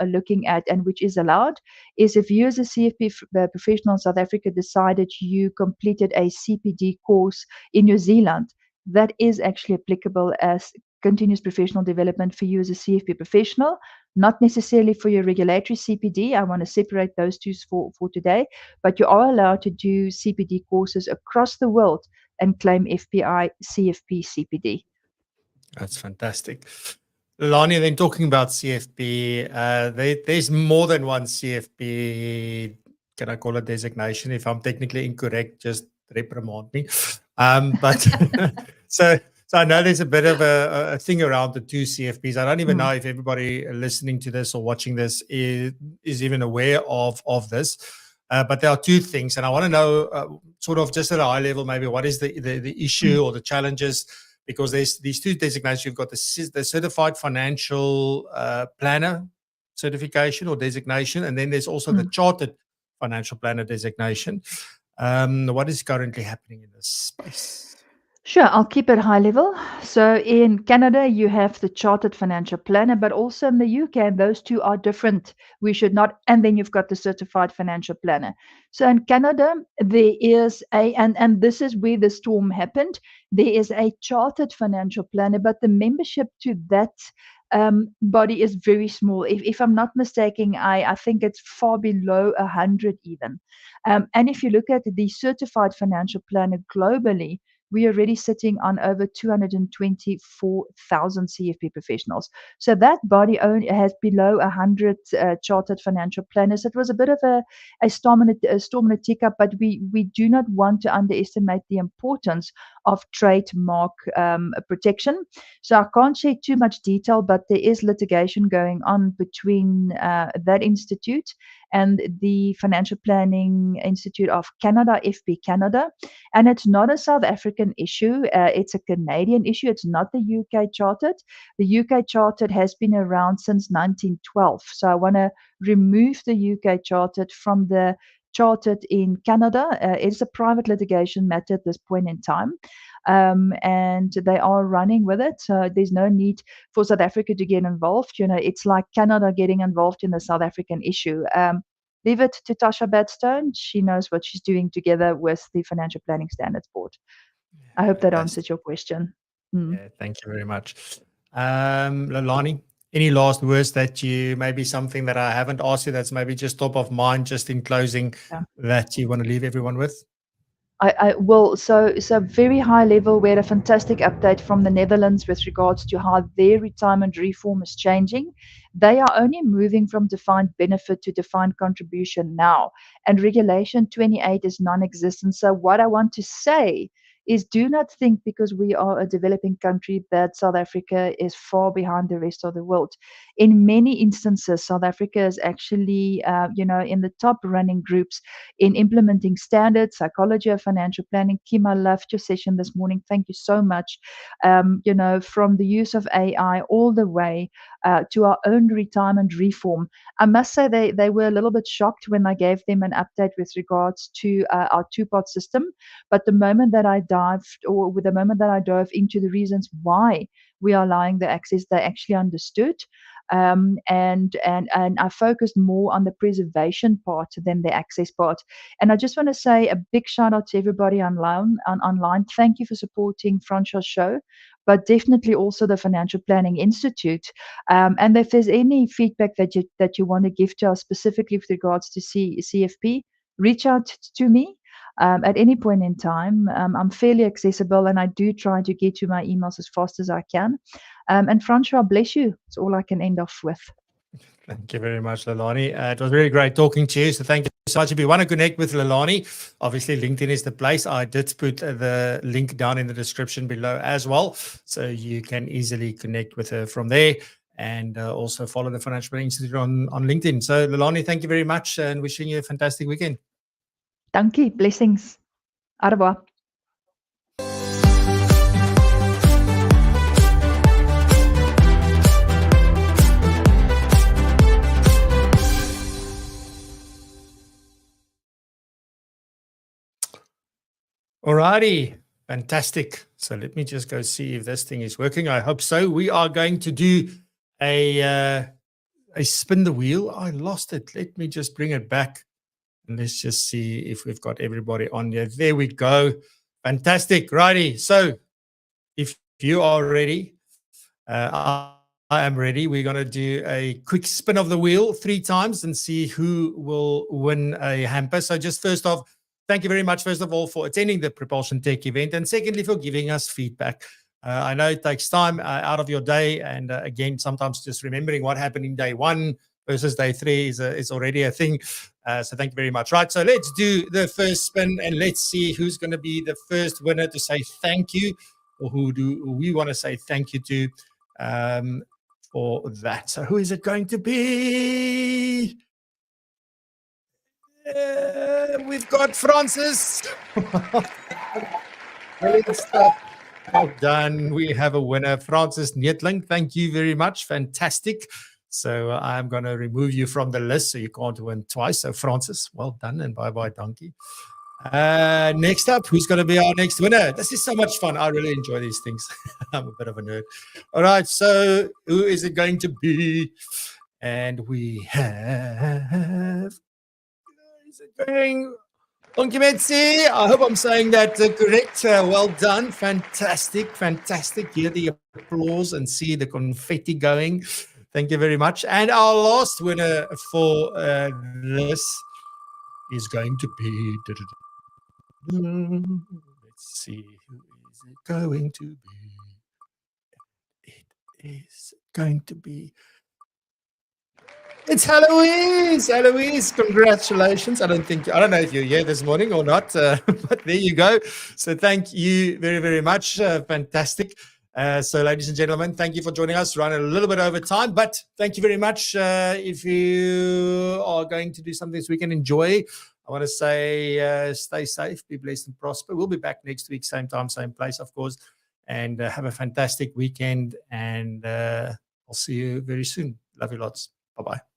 looking at and which is allowed is if you as a CFP professional in South Africa decided you completed a CPD course in New Zealand, that is actually applicable as continuous professional development for you as a CFP professional, not necessarily for your regulatory CPD. I want to separate those two for today, but you are allowed to do CPD courses across the world and claim FPI CFP CPD. That's fantastic. Lelané, then talking about CFP, there's more than one CFP, can I call it designation? If I'm technically incorrect, just reprimand me. But so I know there's a bit of a thing around the 2 CFPs. I don't even know if everybody listening to this or watching this is even aware of this. But there are 2 things, and I want to know sort of just at a high level, maybe what is the issue or the challenges, because there's these 2 designations. You've got the Certified Financial Planner certification or designation, and then there's also the Chartered Financial Planner designation. What is currently happening in this space? Sure, I'll keep it high level. So in Canada, you have the Chartered Financial Planner, but also in the UK, those 2 are different. We should not, and then you've got the Certified Financial Planner. So in Canada, there is and this is where the storm happened. There is a Chartered Financial Planner, but the membership to that body is very small. If I'm not mistaken, I think it's far below 100 even. And if you look at the Certified Financial Planner globally, we are already sitting on over 224,000 CFP professionals. So that body only has below 100 chartered financial planners. It was a bit of a storm and a teacup, but we do not want to underestimate the importance of trademark protection. So I can't share too much detail, but there is litigation going on between that institute and the Financial Planning Institute of Canada, FP Canada. And it's not a South African issue. It's a Canadian issue. It's not the UK Chartered. The UK Chartered has been around since 1912. So I want to remove the UK Chartered from the Chartered in Canada. It's a private litigation matter at this point in time. And they are running with it. So there's no need for South Africa to get involved. You know, it's like Canada getting involved in the South African issue. Leave it to Tasha Badstone. She knows what she's doing together with the Financial Planning Standards Board. I hope that answers your question. Yeah, thank you very much. Lelané, any last words that maybe something that I haven't asked you that's maybe just top of mind, just in closing, that you want to leave everyone with? I will. So very high level. We had a fantastic update from the Netherlands with regards to how their retirement reform is changing. They are only moving from defined benefit to defined contribution now, and Regulation 28 is non-existent. So what I want to say is do not think because we are a developing country that South Africa is far behind the rest of the world. In many instances, South Africa is actually, in the top running groups in implementing standards, psychology of financial planning. Kim, I loved your session this morning. Thank you so much. From the use of AI all the way to our own retirement reform. I must say they were a little bit shocked when I gave them an update with regards to our two-part system. But the moment that I dove into the reasons why we are allowing the access, they actually understood. And I focused more on the preservation part than the access part. And I just want to say a big shout out to everybody online. Thank you for supporting Francois' show, but definitely also the Financial Planning Institute. And if there's any feedback that you want to give to us specifically with regards to CFP, reach out to me. At any point in time, I'm fairly accessible, and I do try to get to my emails as fast as I can. And Francois, bless you. It's all I can end off with. Thank you very much, Lelané. It was really great talking to you. So thank you so much. If you want to connect with Lelané, obviously LinkedIn is the place. I did put the link down in the description below as well. So you can easily connect with her from there, and also follow the Financial Planning Institute on LinkedIn. So Lelané, thank you very much, and wishing you a fantastic weekend. Dankie. Blessings. Au revoir. Alrighty, fantastic. So let me just go see if this thing is working. I hope so. We are going to do a spin the wheel. I lost it. Let me just bring it back, and let's just see if we've got everybody on there. There we go. Fantastic. Righty. So if you are ready, I am ready. We're going to do a quick spin of the wheel 3 times and see who will win a hamper. So just first off, thank you very much, first of all, for attending the Propulsion Tech event, and secondly, for giving us feedback. I know it takes time out of your day, and again, sometimes just remembering what happened in day 1 versus day 3 is already a thing. So thank you very much. Right, so let's do the first spin, and let's see who's going to be the first winner to say thank you, or who do we want to say thank you to for that. So who is it going to be? We've got Francis. Brilliant stuff. Well done. We have a winner, Francis Neetling. Thank you very much. Fantastic. So I'm going to remove you from the list so you can't win twice. So Francis, well done, and bye-bye, donkey. Next up, who's going to be our next winner? This is so much fun. I really enjoy these things. I'm a bit of a nerd. All right, so who is it going to be? And we have... Is it going? Thank you, Betsy. I hope I'm saying that correct. Well done. Fantastic. Fantastic. Hear the applause and see the confetti going. Thank you very much. And our last winner for this is going to be... Let's see. Who is it going to be? It is going to be... It's Heloise. Heloise, congratulations. I don't know if you're here this morning or not, but there you go. So thank you very, very much. Fantastic. So ladies and gentlemen, thank you for joining us. Run a little bit over time, but thank you very much. If you are going to do something this weekend, enjoy. I want to say stay safe, be blessed and prosper. We'll be back next week, same time, same place, of course. And have a fantastic weekend. And I'll see you very soon. Love you lots. Bye-bye.